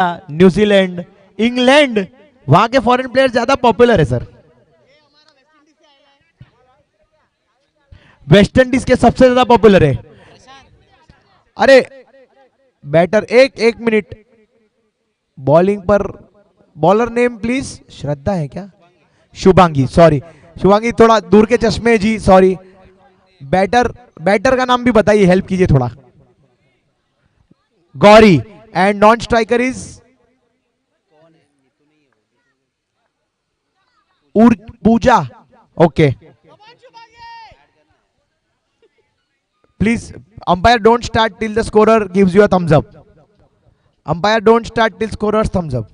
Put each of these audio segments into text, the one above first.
New Zealand, England, वहां के foreign player ज्यादा पॉपुलर है सर। वेस्ट इंडीज के सबसे ज्यादा पॉपुलर है। अरे बैटर, एक एक मिनट, बॉलिंग पर बॉलर नेम प्लीज। श्रद्धा है क्या? शुभांगी, सॉरी शुभांगी, थोड़ा दूर के चश्मे जी, सॉरी। बैटर, बैटर का नाम भी बताइए, हेल्प कीजिए थोड़ा। Gauri. And non striker is Pooja. Okay please, umpire don't start till the scorer gives you a thumbs up. Umpire don't start till scorer thumbs up.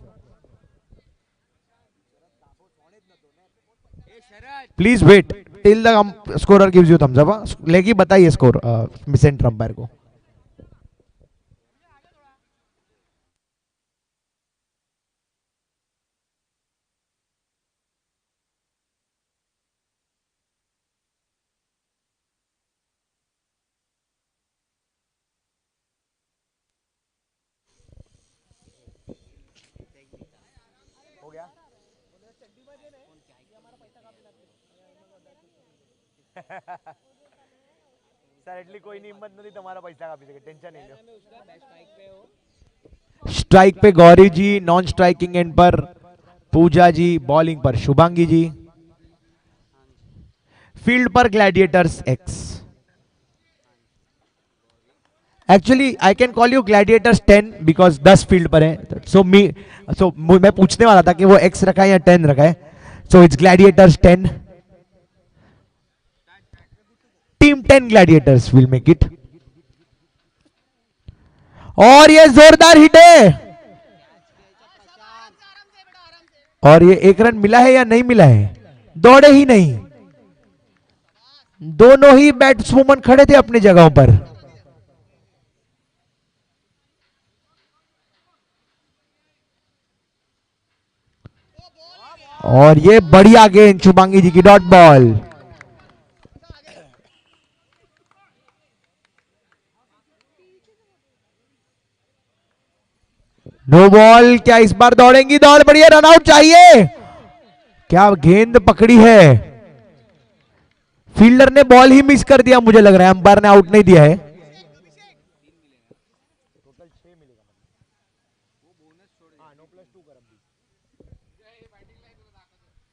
Please wait till the scorer gives you thumbs up. लेकिन बताइए score centre umpire को। हो गया sir, एटली कोई नहीं, हिम्मत नहीं तुम्हारा पैसा काफी सके, टेंशन नहीं लो। स्ट्राइक पे गौरी जी, नॉन स्ट्राइकिंग एंड पर पूजा जी, बॉलिंग पर शुभांगी जी, फील्ड पर Gladiators x. Actually I can call you Gladiators 10 because 10 field पर है। सो मैं पूछने वाला था कि वो एक्स रखा है या 10 रखा है। So it's Gladiators 10। Team 10 Gladiators will make it. और ये जोरदार हिट है, और ये एक रन मिला है या नहीं मिला है? दौड़े ही नहीं, दोनों ही बैट्समैन खड़े थे अपनी जगहों पर। और ये बढ़िया गेंद, शुभांगी जी की डॉट बॉल। No ball. क्या इस बार दौड़ेंगी? दौड़ बढ़िया, रन आउट चाहिए। क्या गेंद पकड़ी है, फील्डर ने बॉल ही मिस कर दिया, मुझे लग रहा है अंपायर ने आउट नहीं दिया है।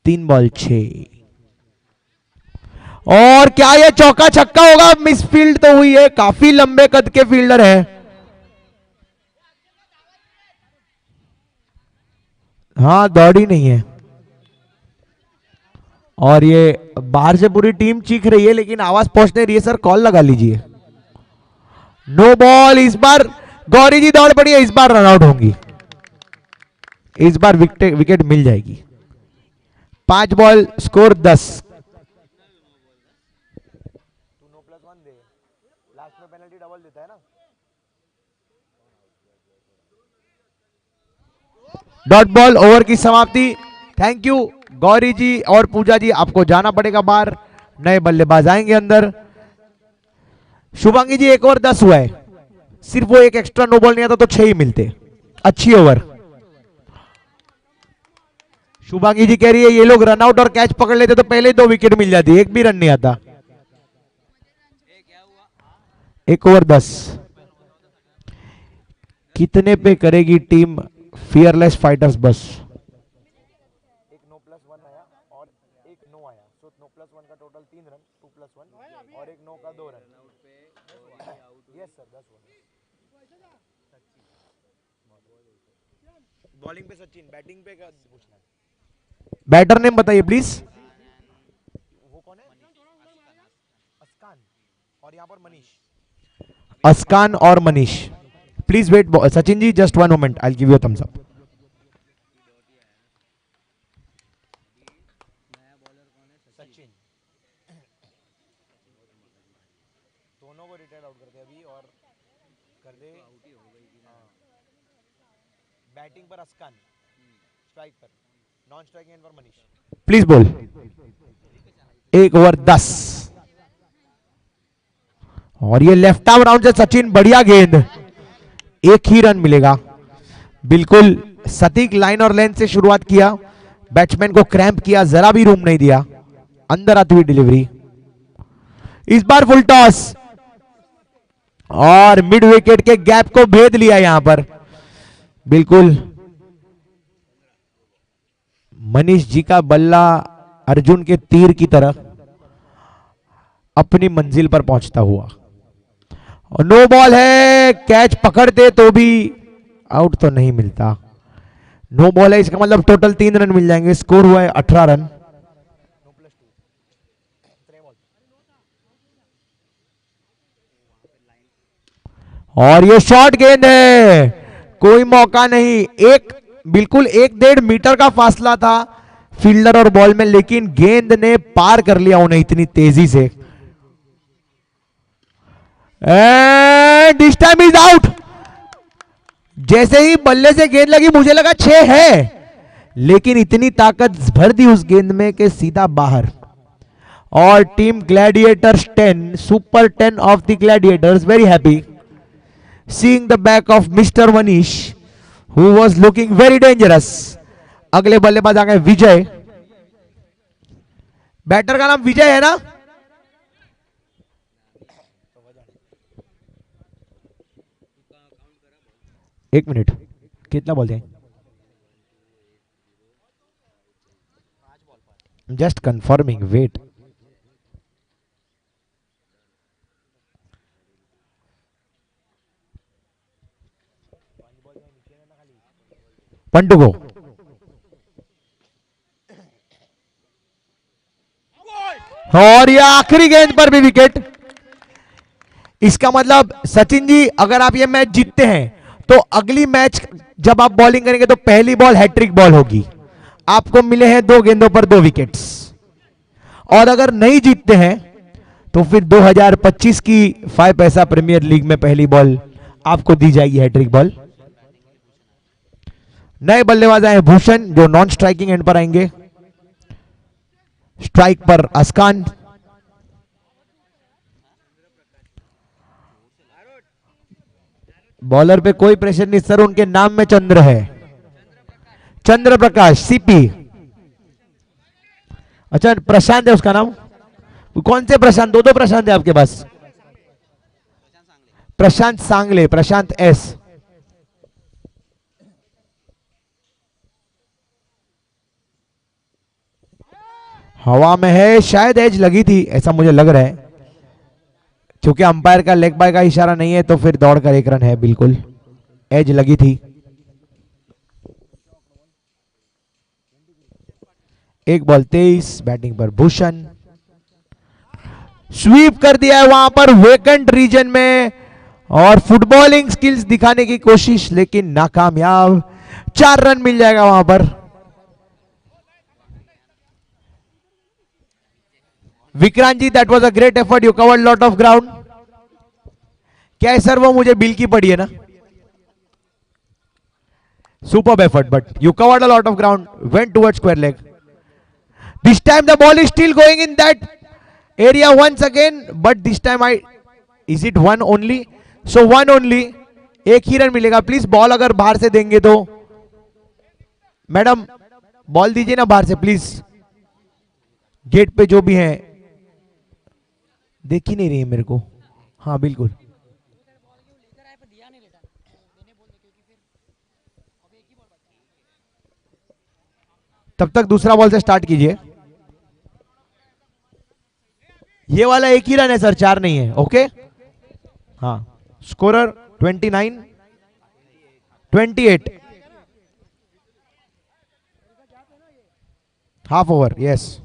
तीन बॉल 6। और क्या ये चौका छक्का होगा? मिस फील्ड तो हुई है, काफी लंबे कद के फील्डर है। हाँ, दौड़ी नहीं है। और ये बाहर से पूरी टीम चीख रही है, लेकिन आवाज पहुंचने रही है। सर कॉल लगा लीजिए। No ball. इस बार गौरी जी दौड़ पड़ी है, इस बार रन आउट होंगी, इस बार विकेट मिल जाएगी। 5 बॉल, स्कोर 10। लास्ट में पेनल्टी डबल देता है ना। डॉट बॉल, ओवर की समाप्ति। थैंक यू गौरी जी और पूजा जी, आपको जाना पड़ेगा बाहर, नए बल्लेबाज आएंगे अंदर। शुभांगी जी, एक ओवर 10 हुआ है, सिर्फ वो एक एक्स्ट्रा नो बॉल नहीं आता तो 6 ही मिलते। अच्छी ओवर। शुभांगी जी कह रही है ये लोग रन आउट और कैच पकड़ लेते तो पहले 2 विकेट मिल जाती, एक भी रन नहीं आता। एक ओवर 10। कितने पे करेगी टीम फियरलेस फाइटर्स? बस एक नो प्लस 1 आया और एक नो आया, तो नो प्लस 1 का टोटल 3 रन, 2 प्लस 1 और एक नो का 2 run. Yes sir, 10 run. Bowling पे सचिन, बैटिंग पे पूछना है। बैटर नेम बताइए प्लीज। वो कौन है? अस्कान और यहाँ पर मनीष। अस्कान और Manish. Please wait Sachin ji, just 1 moment, I will give you a thumbs up. Sachin दोनों को रिटायर आउट कर दे अभी, और कर दे बैटिंग पर अस्कान, स्ट्राइक पर, नॉन स्ट्राइकिंग एंड पर मनीष। प्लीज बोल। 1 ओवर 10। और ये लेफ्ट आर्म राउंड से सचिन, बढ़िया गेंद, एक ही रन मिलेगा। बिल्कुल सटीक लाइन और लेंथ से शुरुआत किया, बैट्समैन को क्रैम्प किया, जरा भी रूम नहीं दिया, अंदर आती हुई डिलीवरी। इस बार फुल टॉस और मिड विकेट के गैप को भेद लिया यहां पर। बिल्कुल मनीष जी का बल्ला अर्जुन के तीर की तरह अपनी मंजिल पर पहुंचता हुआ। और नो बॉल है, कैच पकड़ते तो भी आउट तो नहीं मिलता। नो बॉल है, इसका मतलब टोटल 3 रन मिल जाएंगे। स्कोर हुआ है 18 रन। और ये शॉर्ट गेंद है, कोई मौका नहीं। बिल्कुल 1-1.5 मीटर का फासला था फील्डर और बॉल में, लेकिन गेंद ने पार कर लिया उन्हें इतनी तेजी से। And this time is out. जैसे ही बल्ले से गेंद लगी मुझे लगा 6 है, लेकिन इतनी ताकत भर दी उस गेंद में कि सीधा बाहर। और team Gladiators 10, super 10 of the Gladiators very happy seeing the back of Mr. Manish who was looking very dangerous. अगले बल्लेबाज आ गए विजय। बैटर का नाम विजय है ना? एक मिनट, कितना बोलते हैं? Just confirming, wait. One to go. और ये आखिरी गेंद पर भी विकेट। इसका मतलब सचिन जी, अगर आप ये मैच जीतते हैं तो अगली मैच जब आप बॉलिंग करेंगे तो पहली बॉल हैट्रिक बॉल होगी। आपको मिले हैं 2 गेंदों पर 2 विकेट्स। और अगर नहीं जीतते हैं तो फिर 2025 की 5 पैसा प्रीमियर लीग में पहली बॉल आपको दी जाएगी हैट्रिक बॉल। नए बल्लेबाज आए भूषण, जो नॉन स्ट्राइकिंग एंड पर आएंगे। स्ट्राइक पर अस्कान। बॉलर पे कोई प्रेशर नहीं सर, उनके नाम में चंद्र है। चंद्र प्रकाश, सीपी। अच्छा, प्रशांत है उसका नाम। कौन से प्रशांत? 2 प्रशांत है आपके पास। प्रशांत सांगले, प्रशांत एस। हवा में है, शायद एज लगी थी ऐसा मुझे लग रहा है, क्योंकि अंपायर का लेग बाय का इशारा नहीं है तो फिर दौड़कर 1 रन है। बिल्कुल एज लगी थी। एक बॉल 23, बैटिंग पर भूषण। स्वीप कर दिया है वहां पर वेकेंट रीजन में, और फुटबॉलिंग स्किल्स दिखाने की कोशिश, लेकिन नाकामयाब। 4 रन मिल जाएगा वहां पर। Vikrant ji, that was a great effort, you covered lot of ground. क्या है सर, वो मुझे बिल की पड़ी है ना। Superb effort, but you covered a lot of ground, went towards square leg. This time the ball is still going in that area once again, but this time is it 1 only? So 1 only, 1 ही run मिलेगा। Please ball अगर बाहर से देंगे तो, madam ball दीजिए ना बाहर से प्लीज। गेट पे जो भी है, देख ही नहीं रही है मेरे को। हाँ बिल्कुल। तब तक दूसरा बॉल से स्टार्ट कीजिए। ये वाला 1 ही रन है सर, 4 नहीं है। ओके हाँ। Scorer 29, 28, half over. यस,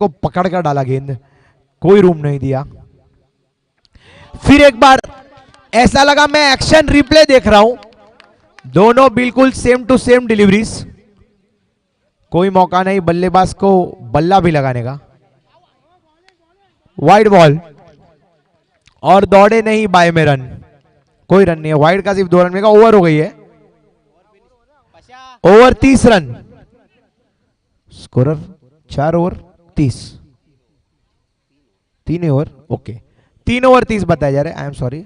को पकड़ कर डाला गेंद, कोई रूम नहीं दिया। फिर एक बार ऐसा लगा मैं एक्शन रिप्ले देख रहा हूं, दोनों बिल्कुल सेम टू सेम डिलीवरीज। कोई मौका नहीं बल्लेबाज को बल्ला भी लगाने का। वाइड बॉल, और दौड़े नहीं बाय में रन, कोई रन नहीं है। वाइड का सिर्फ 2 रन मिलेगा। ओवर हो गई है, over 30 run. Scorer 4 over 30, 3 over, okay 3 over 30 बताया जा रहा है। I am sorry.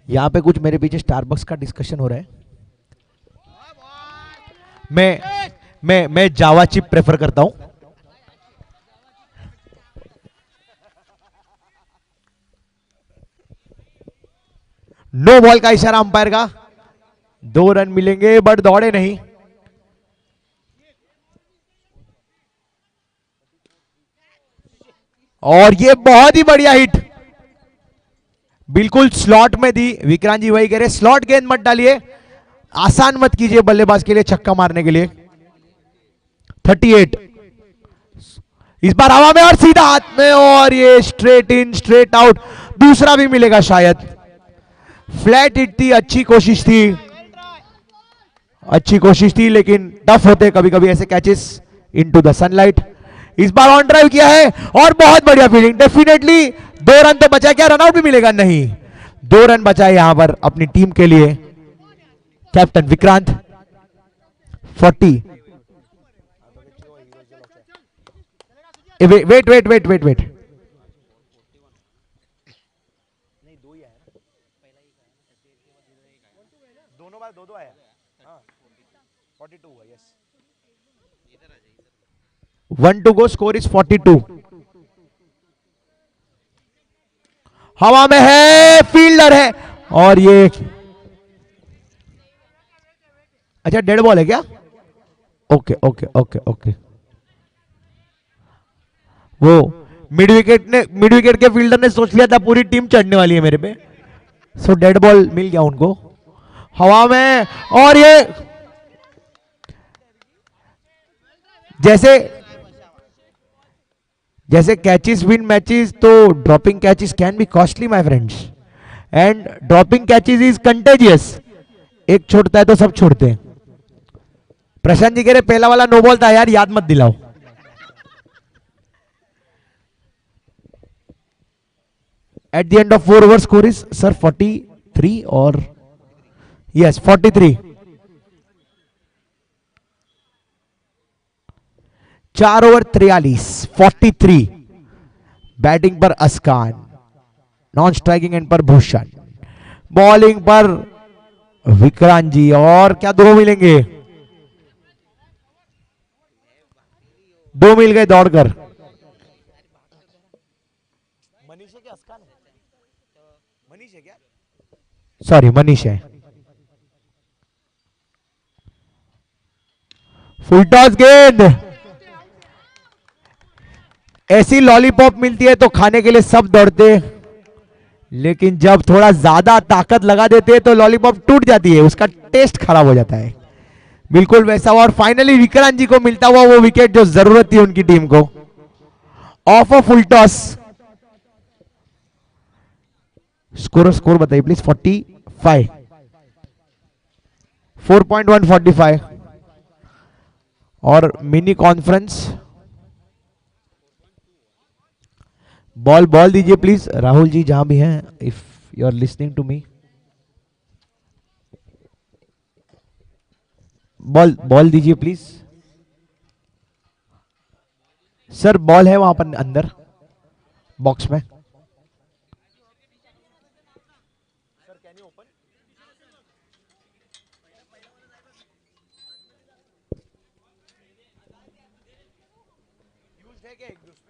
यहां पे कुछ मेरे पीछे स्टारबक्स का डिस्कशन हो रहा है। मैं जावा चिप प्रेफर करता हूं। नो बॉल का इशारा अंपायर का। 2 रन मिलेंगे बट दौड़े नहीं। और ये बहुत ही बढ़िया हिट, बिल्कुल स्लॉट में दी। विक्रांत जी वही कह रहे, स्लॉट गेंद मत डालिए, आसान मत कीजिए बल्लेबाज के लिए छक्का मारने के लिए। 38 इस बार हवा में और सीधा हाथ में, और ये स्ट्रेट इन स्ट्रेट आउट। दूसरा भी मिलेगा शायद। फ्लैट हिट थी, अच्छी कोशिश थी, अच्छी कोशिश थी, लेकिन टफ होते कभी कभी ऐसे कैचेस इनटू द सनलाइट। इस बार ऑन ड्राइव किया है और बहुत बढ़िया फील्डिंग। डेफिनेटली 2 रन तो बचा, क्या रनआउट भी मिलेगा? नहीं, 2 रन बचा है यहां पर अपनी टीम के लिए। Captain Vikrant 40। Wait wait wait wait wait wait, दोनों बार 2-2 आया। 42 हुआ, yes. 1 to go, score is 42। हवा में है, फील्डर है, और ये अच्छा डेड बॉल है क्या? Okay okay okay okay. वो मिड विकेट के फील्डर ने सोच लिया था पूरी टीम चढ़ने वाली है मेरे पे, सो डेड बॉल मिल गया उनको हवा में। और ये जैसे कैचेस विन मैचेस, तो dropping catches can be costly my friends, and dropping catches is contagious. एक छोड़ता है तो सब छोड़ते हैं। प्रशांत जी कह रहे पहला वाला नो बॉल था यार, याद मत दिलाओ। At the end of 4 over score is sir 43 और यस 43। 4 ओवर 43, 43। बैटिंग पर अस्कान, नॉन स्ट्राइकिंग एंड पर भूषण, बॉलिंग पर विक्रांत जी। और क्या 2 मिलेंगे? 2 मिल गए दौड़कर। मनीष है क्या? अस्कान है? मनीष है क्या? सॉरी मनीष है। फुल टॉस गेंद, ऐसी लॉलीपॉप मिलती है तो खाने के लिए सब दौड़ते, लेकिन जब थोड़ा ज्यादा ताकत लगा देते हैं तो लॉलीपॉप टूट जाती है, उसका टेस्ट खराब हो जाता है। बिल्कुल वैसा हुआ, और फाइनली विक्रांत जी को मिलता हुआ वो विकेट जो जरूरत थी उनकी टीम को। Off a full toss. Score बताइए प्लीज। 45, 4.145। और मिनी कॉन्फ्रेंस बॉल दीजिए प्लीज राहुल जी, जहां भी हैं, if you are listening to me. Ball दीजिए प्लीज सर। बॉल है वहां पर अंदर बॉक्स में। Sir can you open? Used है क्या एक दूसरे?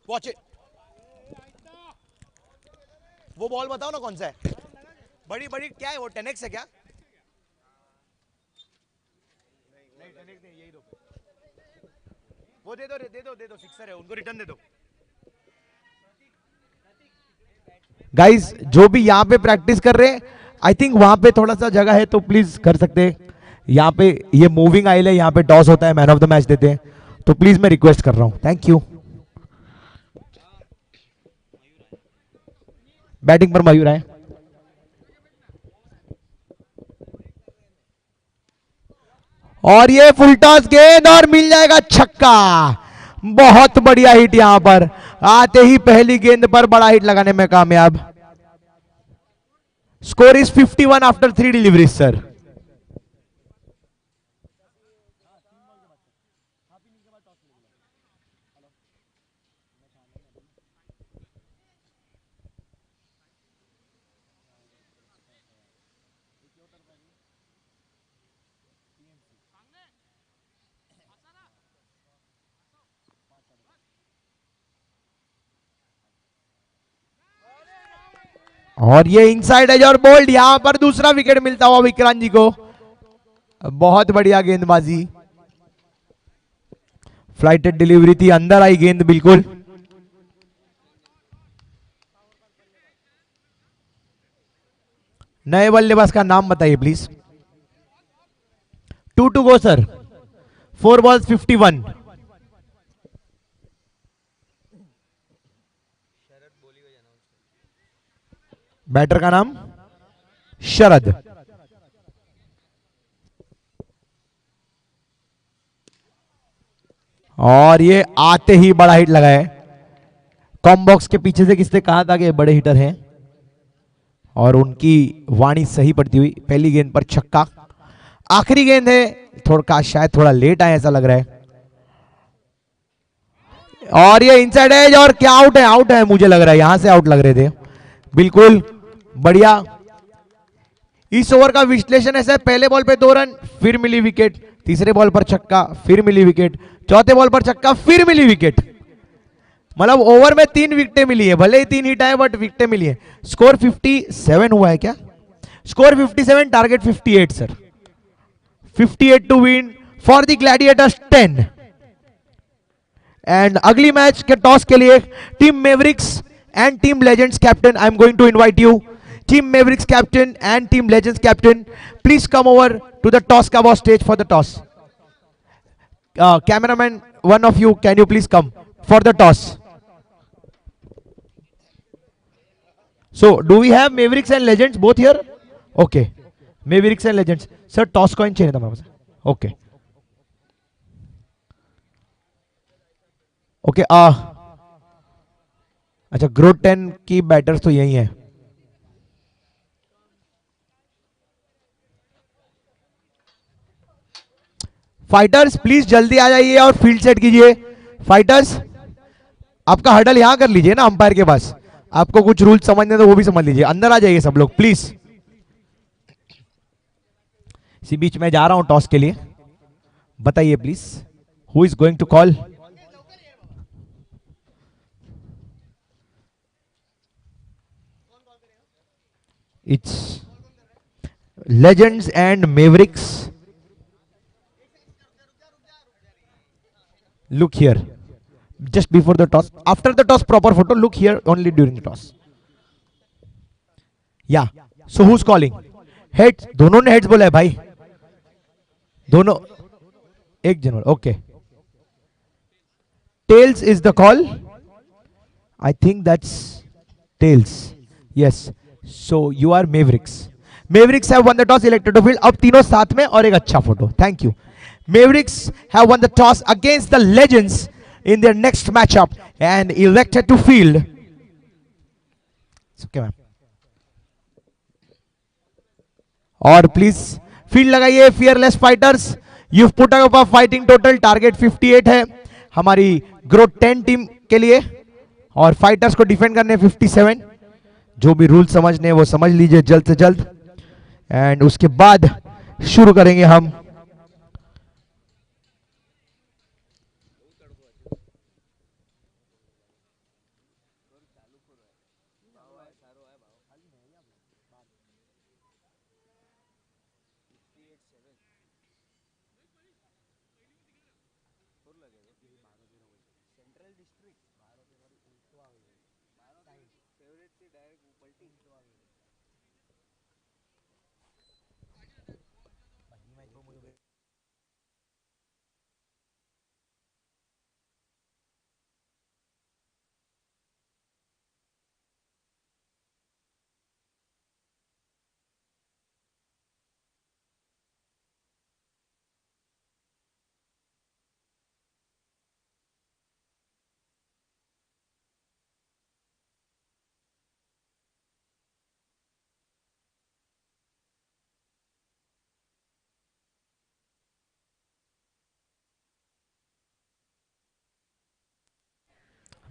Watch it. वो बॉल बताओ ना कौन सा है? बड़ी क्या है वो? 10x है क्या? नहीं 10x नहीं, यही दो। वो दे दो सिक्सर है, उनको रिटर्न दे दो। गाइस जो भी यहां पे प्रैक्टिस कर रहे हैं, आई थिंक वहां पे थोड़ा सा जगह है तो प्लीज कर सकते हैं। यहाँ पे ये मूविंग आइल है, यहाँ पे टॉस होता है, मैन ऑफ द मैच देते हैं, तो प्लीज मैं रिक्वेस्ट कर रहा हूं, थैंक यू। बैटिंग पर मयूर है, और ये फुल टॉस गेंद और मिल जाएगा छक्का। बहुत बढ़िया हिट यहां पर, आते ही पहली गेंद पर बड़ा हिट लगाने में कामयाब। Score is 51 after 3 deliveries sir. और ये इनसाइड एज और बोल्ड, यहां पर दूसरा विकेट मिलता हुआ विक्रांत जी को। बहुत बढ़िया गेंदबाजी, फ्लाइटेड डिलीवरी थी, अंदर आई गेंद बिल्कुल। नए बल्लेबाज का नाम बताइए प्लीज। 2 to go सर, 4 balls 51। बैटर का नाम शरद। और ये आते ही बड़ा हिट लगा है। कॉम बॉक्स के पीछे से किसने कहा था कि बड़े हिटर हैं, और उनकी वाणी सही पड़ती हुई। पहली गेंद पर छक्का, आखिरी गेंद है, थोड़ा शायद थोड़ा लेट आए ऐसा लग रहा है। और ये इनसाइड एज, और क्या आउट है, आउट है मुझे लग रहा है, यहां से आउट लग रहे थे बिल्कुल। बढ़िया, इस ओवर का विश्लेषण ऐसा है, पहले बॉल पे 2 रन, फिर मिली विकेट, तीसरे बॉल पर छक्का, फिर मिली विकेट, चौथे बॉल पर छक्का, फिर मिली विकेट। मतलब ओवर में 3 विकेटें मिली है, भले ही 3 हिट आए बट विकेटें मिली है। स्कोर 57 हुआ है क्या? स्कोर 57, टारगेट 58 सर। 58 to win for the Gladiators 10। And अगली मैच के टॉस के लिए team Mavericks and team Legends captain, I am going to invite you. Team Mavericks captain and Team Legends captain, please come over to the toss cover stage for the toss. Cameraman, one of you, can you please come for the toss? So, do we have Mavericks and Legends both here? Okay, Mavericks and Legends. Sir, toss coin चाहिए था मेरे पास. Okay. Okay. अच्छा, growth 10 की batters तो यही है. Fighters please जल्दी आ जाइए और फील्ड सेट कीजिए. फाइटर्स, आपका हडल यहां कर लीजिए ना अंपायर के पास. आपको कुछ रूल समझने तो वो भी समझ लीजिए. अंदर आ जाइए सब लोग प्लीज. इसी बीच में जा रहा हूं टॉस के लिए. बताइए please, who is going to call? It's Legends and Mavericks. Look here. Just before the toss. After the toss, proper photo. Look here only during the toss. Yeah. So who's calling? Heads. दोनों ने heads बोला है भाई. दोनों. एक जनवरी. Okay. Tails is the call. I think that's tails. Yes. So you are Mavericks. Mavericks have won the toss, elected to field. अब तीनों साथ में और एक अच्छा photo. Thank you. Mavericks have won the toss against the Legends in their next matchup and elected to field. It's okay, ma'am. और please field लगाइए fearless fighters. You put up a fighting total. Target 58 है हमारी growth 10 team के लिए, और fighters को defend करने 57. जो भी रूल समझने वो समझ लीजिए जल्द से जल्द, एंड उसके बाद शुरू करेंगे हम.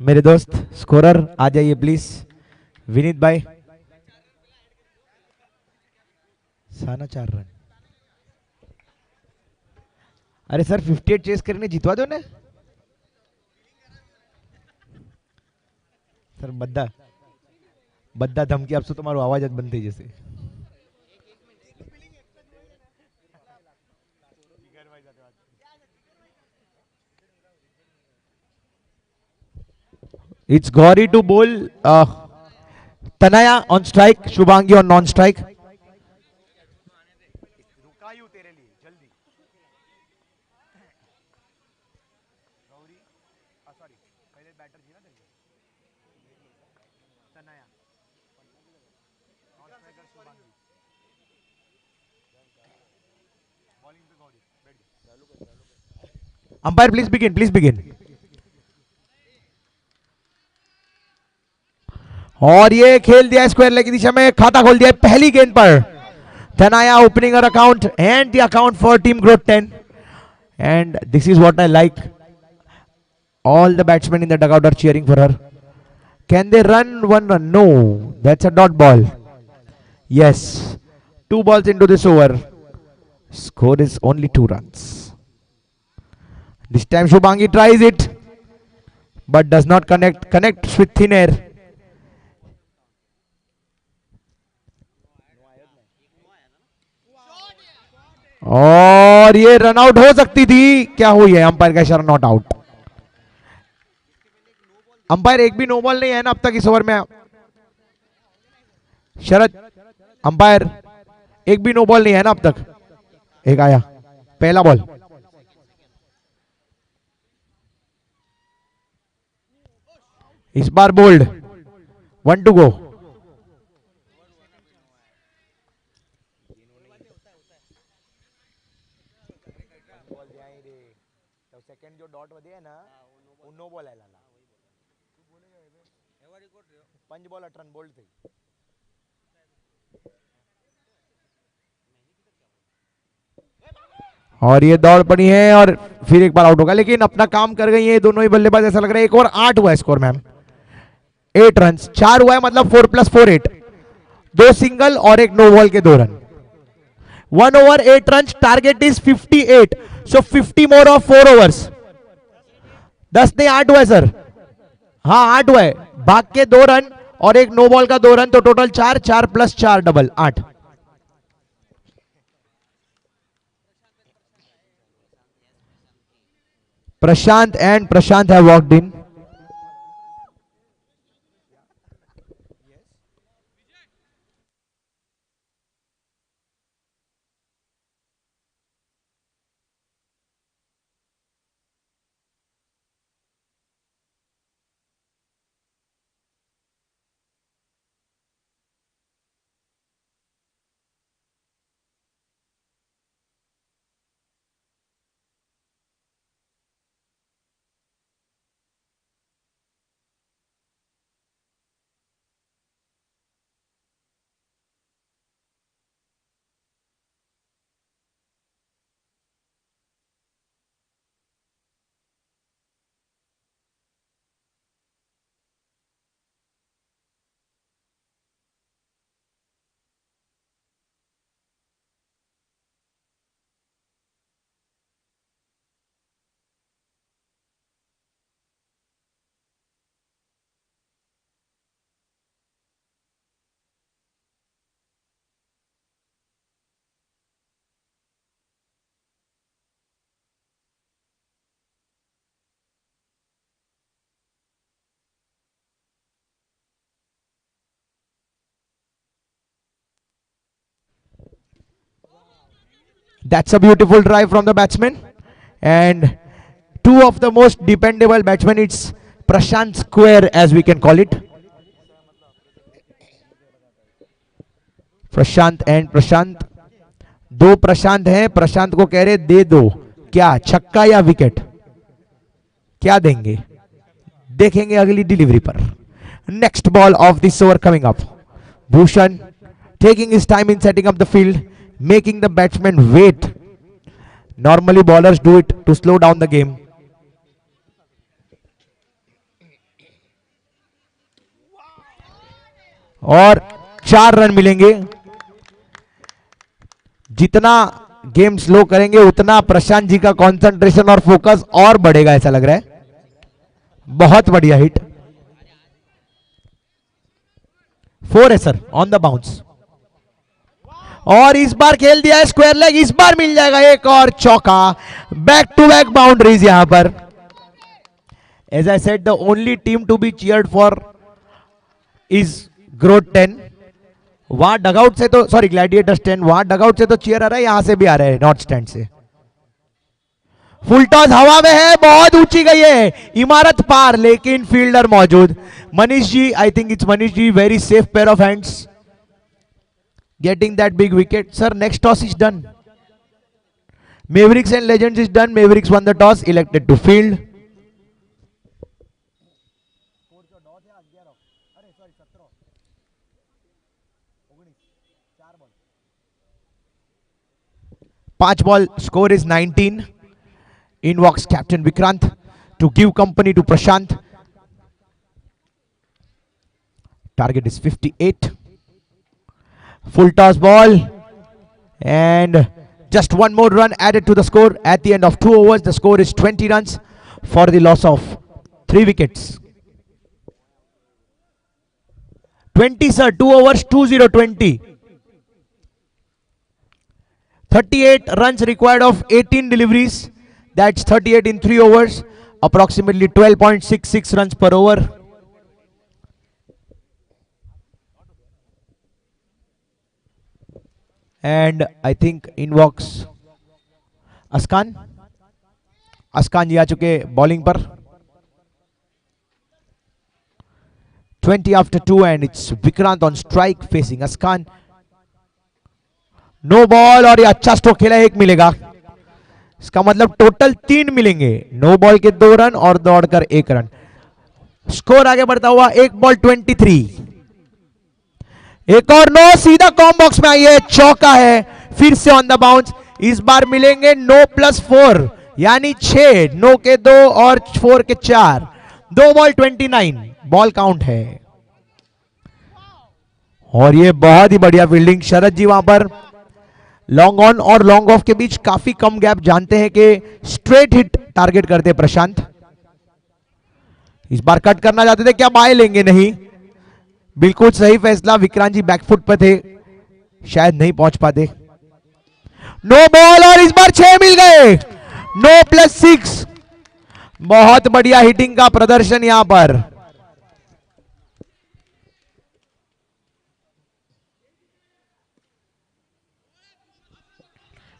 मेरे दोस्त स्कोरर आ जाइए प्लीज, विनीत भाई। साना 4 रन। अरे सर 58 चेस करने जितवा दो ने सर। बद्दा बद्दा धमकी आपसे तुम्हारो आवाज જ બંધ થઈ જશે। It's Gauri to bowl. Tanaya on strike, Shubhangi on non-strike. Umpire, please begin. Please begin. और ये खेल दिया स्क्वायर लेग की दिशा में, खाता खोल दिया पहली गेंद पर। Tanaya opening her account and the account for Team Growth 10. And this is what I like. All the batsmen in the dugout are cheering for her. Can they run one run? No, that's a dot ball. Yes, 2 balls into this over. Score is only 2 runs. This time Shubhangi tries it, but does not connect. Connects with thin air. और ये run out हो सकती थी, क्या हुई है? Umpire का इशारा, नॉट आउट। अंपायर एक भी नो बॉल नहीं है ना अब तक इस ओवर में? शरद अंपायर एक भी नो बॉल नहीं है ना अब तक? एक आया पहला बॉल। इस बार बोल्ड, 1 to go। सेकंड जो डॉट वधे है ना वो नो बॉल है लाला। 5 बॉल 8 रन बोल्ड थी। और ये दौड़ पड़ी है और फिर एक बार आउट होगा, लेकिन अपना काम कर गई है दोनों ही बल्लेबाज। ऐसा लग रहा है एक और 8 हुआ है स्कोर मैम। 8 रन, 4 हुआ है मतलब 4 + 4 8। 2 सिंगल और एक नो बॉल के 2 run. 1 over 8 runs, target is 58, so 50 more of 4 overs। 10 नहीं 8 हुआ है सर। हाँ 8 हुआ है, भाग के 2 रन और एक नो बॉल का 2 रन, तो total 4, 4 + 4 double 8। Prashant and Prashant have walked in. That's a beautiful drive from the batsman, and 2 of the most dependable batsmen. It's Prashant Square, as we can call it. Prashant and Prashant, 2 Prashant हैं। प्रशांत को कह रहे दे दो, क्या छक्का या wicket, क्या देंगे देखेंगे अगली डिलीवरी पर। Next ball of this over coming up. Bhushan taking his time in setting up the field, making the batsmen wait. Normally bowlers do it to slow down the game. और 4 रन मिलेंगे। जितना game slow करेंगे उतना प्रशांत जी का concentration और focus और बढ़ेगा, ऐसा लग रहा है। बहुत बढ़िया हिट। 4 है सर, ऑन द बाउंस। और इस बार खेल दिया है स्क्वायर लेग, इस बार मिल जाएगा एक और चौका। बैक टू बैक बाउंड्रीज यहां पर। As I said, the only team to be cheered for is growth 10। वहां डगआउट से तो, सॉरी ग्लैडिएटर्स 10, वहां डगआउट से तो चीयर आ रहा है, यहां से भी आ रहा है नॉर्थ स्टैंड से। फुल टॉस हवा में है, बहुत ऊंची गई है, इमारत पार, लेकिन फील्डर मौजूद। Manish ji, I think it's Manish ji, very safe pair of hands getting that big wicket. Sir, next toss is done. Mavericks and Legends is done. Mavericks won the toss, elected to field. પાંચ ball, score is 19. In walks captain Vikrant to give company to Prashant. Target is 58. Full toss ball, and just one more run added to the score. At the end of 2 overs, the score is 20 runs for the loss of 3 wickets. 20 sir, 2 overs, 20-20. 38 runs required of 18 deliveries. That's 38 in 3 overs, approximately 12.66 runs per over. And I think in walks अस्कान। अस्कान जी आ चुके bowling पर। 20 after 2 and it's Vikrant on strike facing अस्कान। No ball, और ये अच्छा stroke खेला, 1 मिलेगा। इसका मतलब टोटल 3 मिलेंगे। नो बॉल के 2 रन और दौड़कर 1 रन। स्कोर आगे बढ़ता हुआ, 1 बॉल 23। एक और नो, सीधा कॉम बॉक्स में आई है, चौका है, फिर से ऑन द बाउंस। इस बार मिलेंगे नो +4 यानी 6, नो के 2 और 4 के 4। 2 बॉल 29 बॉल काउंट है। और ये बहुत ही बढ़िया फील्डिंग, शरद जी वहां पर लॉन्ग ऑन और लॉन्ग ऑफ के बीच काफी कम गैप, जानते हैं कि स्ट्रेट हिट टारगेट करते प्रशांत। इस बार कट करना चाहते थे, क्या बाय लेंगे? नहीं, बिल्कुल सही फैसला। विक्रांत जी बैकफुट पर थे, शायद नहीं पहुंच पाते। नो बॉल, और इस बार 6 मिल गए। नो +6। बहुत बढ़िया हिटिंग का प्रदर्शन यहां पर।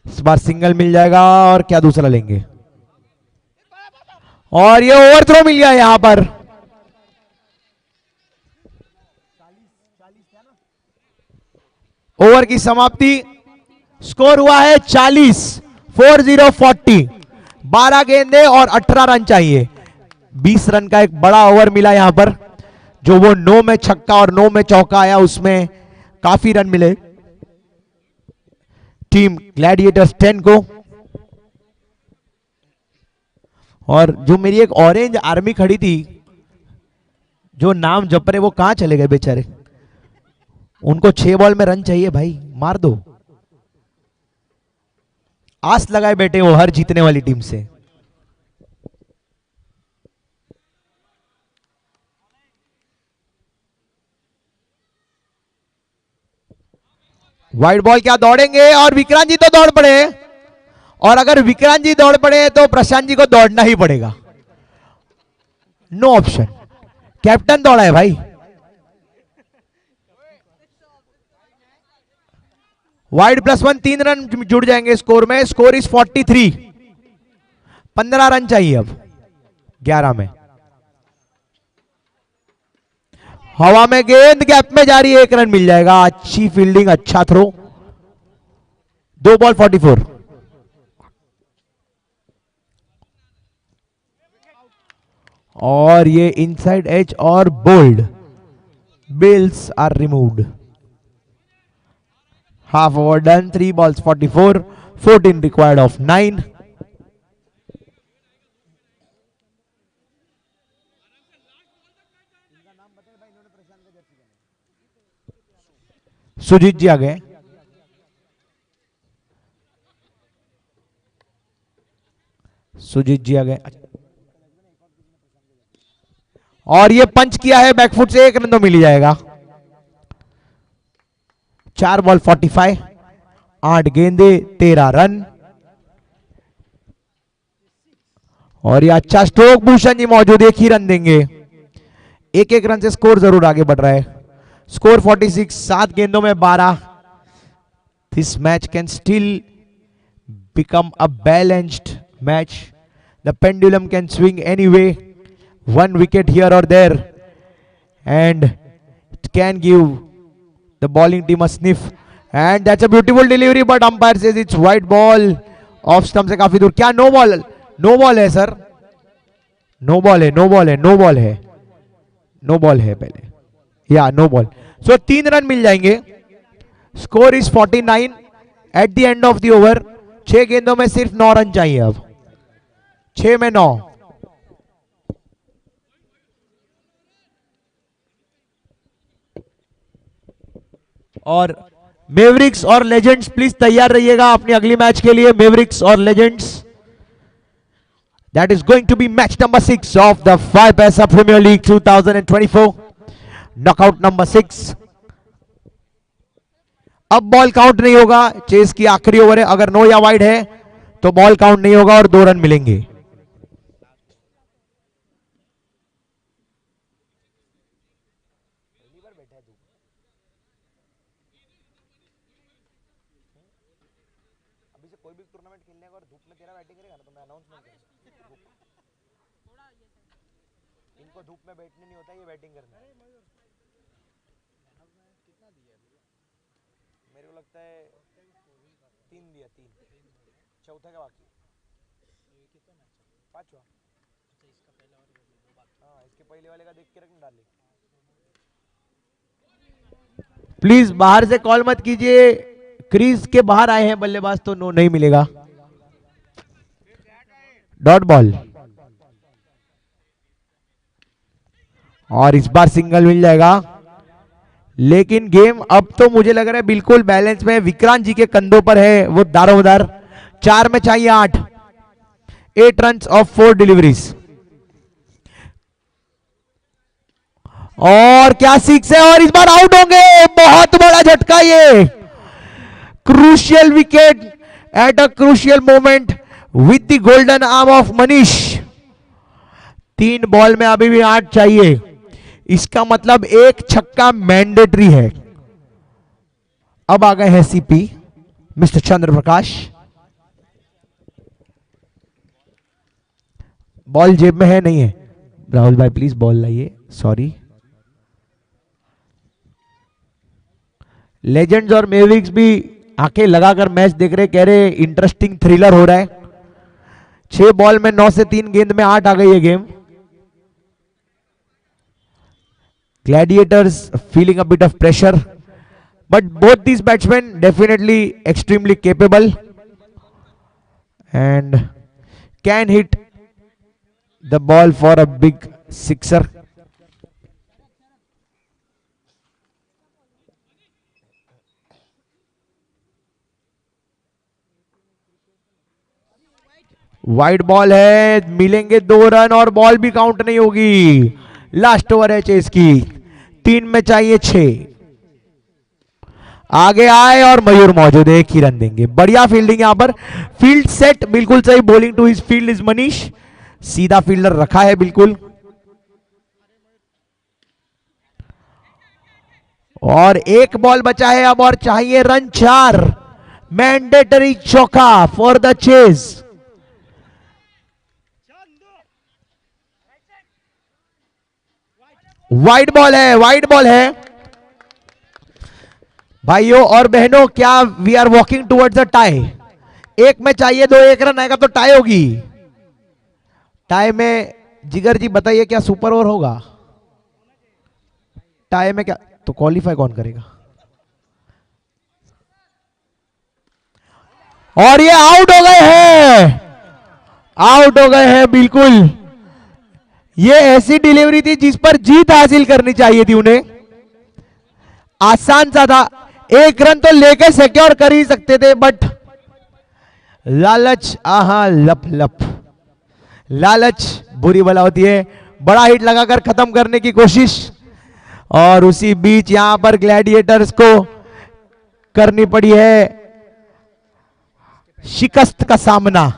इस बार सिंगल मिल जाएगा, और क्या दूसरा लेंगे? और ये ओवरथ्रो मिल गया यहां पर। ओवर की समाप्ति, स्कोर हुआ है 40, 40-40। 12 गेंदे और 18 रन चाहिए। 20 रन का एक बड़ा ओवर मिला यहां पर, जो वो 9 में छक्का और 9 में चौका आया, उसमें काफी रन मिले टीम ग्लैडिएटर्स 10 को। और जो मेरी एक ऑरेंज आर्मी खड़ी थी, जो नाम जप रहे, वो कहां चले गए बेचारे? उनको 6 बॉल में रन चाहिए भाई, मार दो। आस लगाए बैठे वो हर जीतने वाली टीम से। वाइड बॉल, क्या दौड़ेंगे? और विक्रांत जी तो दौड़ पड़े, और अगर विक्रांत जी दौड़ पड़े तो प्रशांत जी को दौड़ना ही पड़ेगा। नो ऑप्शन, कैप्टन दौड़ा है भाई। वाइड +1, 3 रन जुड़ जाएंगे स्कोर में। Score is 43। 15 रन चाहिए अब 11 में। हवा में गेंद गैप में जा रही है, 1 रन मिल जाएगा। अच्छी फील्डिंग, अच्छा थ्रो। 2 बॉल 44। और ये इनसाइड एज और bowled, bails are removed. Half over done, 3 balls 44, 14 required of 9. Sujeet ji आ गए। सुजीत जी आ गए और ये पंच किया है बैकफुट से, 1 रन तो मिल ही जाएगा। 4 बॉल 45, 8 गेंदे 13 रन। और ये अच्छा स्ट्रोक, भूषण जी मौजूद, 1 ही रन देंगे। 1-1 रन से स्कोर जरूर आगे बढ़ रहा है। स्कोर 46, 7 गेंदों में 12। This match can still become a balanced match. The pendulum can swing any way, 1 wicket here or there, and it can give the bowling team a sniff. And that's a beautiful delivery, but umpire says it's white ball, off stump से काफी दूर। क्या no ball? No ball है sir, no ball है, no ball है, no ball है, no ball है पहले, या नो बॉल। सो 3 रन मिल जाएंगे। Score is 49 at the end of the over. 6 गेंदों में सिर्फ 9 रन चाहिए अब, 6 में 9। और मेवरिक्स और लेजेंड्स प्लीज तैयार रहिएगा अपनी अगली मैच के लिए। मेवरिक्स और Legends, that is going to be match number 6 of the 5 Paisa premiere league 2024, knockout number 6। अब बॉल काउंट नहीं होगा, चेस की आखिरी ओवर है। अगर नो या वाइड है तो बॉल काउंट नहीं होगा और 2 रन मिलेंगे। कोई भी टूर्नामेंट खेलने का और धूप में तेरा बैटिंग करेगा ना तो मैं अनाउंसमेंट करूंगा। इनको धूप में बैठने नहीं होता, ये बैटिंग करना है। कितना दिया मेरे को लगता है 3 दिया, 3, चौथा का बाकी। कितना मैच? 5वां। अच्छा, इसका पहला और 2 बाकी। हाँ, इसके पहले वाले का देख के रखना, डाल ले। प्लीज बाहर से कॉल मत कीजिए, क्रीज के बाहर आए हैं बल्लेबाज तो नो नहीं मिलेगा। डॉट बॉल, और इस बार सिंगल मिल जाएगा। लेकिन गेम अब तो मुझे लग रहा है बिल्कुल बैलेंस में, विक्रांत जी के कंधों पर है वो दारोमदार। 4 में चाहिए 8, 8 रन ऑफ 4 डिलीवरीज। और क्या 6 है, और इस बार आउट होंगे। बहुत बड़ा झटका ये, crucial wicket at a crucial moment with the golden arm of Manish. 3 ball में अभी भी 8 चाहिए, इसका मतलब 1 छक्का मैंडेटरी है। अब आ गए हैं सीपी मिस्टर चंद्र प्रकाश। बॉल जेब में है, नहीं है? राहुल भाई प्लीज बॉल लाइए, सॉरी। लेजेंड्स और मेवरिक्स भी आंखें लगाकर मैच देख रहे, कह रहे इंटरेस्टिंग थ्रिलर हो रहा है। 6 बॉल में 9 से 3 गेंद में 8 आ गई है game. Gladiators feeling a bit of pressure, but both these batsman definitely extremely capable and can hit the ball for a big sixer. Wide ball है, मिलेंगे 2 रन और बॉल भी काउंट नहीं होगी। लास्ट ओवर है चेस की, 3 में चाहिए 6। आगे आए और मयूर मौजूद है, 1 ही रन देंगे। बढ़िया फील्डिंग यहां पर, फील्ड सेट बिल्कुल सही। Bowling to his field is Manish, सीधा फील्डर रखा है बिल्कुल। और 1 बॉल बचा है अब और चाहिए रन 4। मैंडेटरी चौका for the chase. Wide ball है, वाइड बॉल है। भाइयों और बहनों, क्या we are walking towards the tie? 1 में चाहिए 2, 1 रन आएगा तो टाई होगी। टाई में जिगर जी बताइए क्या सुपर ओवर होगा? टाई में क्या, तो क्वालिफाई कौन करेगा? और ये आउट हो गए हैं, आउट हो गए हैं बिल्कुल। ये ऐसी डिलीवरी थी जिस पर जीत हासिल करनी चाहिए थी उन्हें, आसान सा था। एक रन तो लेकर सिक्योर कर ही सकते थे, बट लालच, आहा लप लप, लालच बुरी बला होती है। बड़ा हिट लगाकर खत्म करने की कोशिश, और उसी बीच यहां पर ग्लैडिएटर्स को करनी पड़ी है शिकस्त का सामना।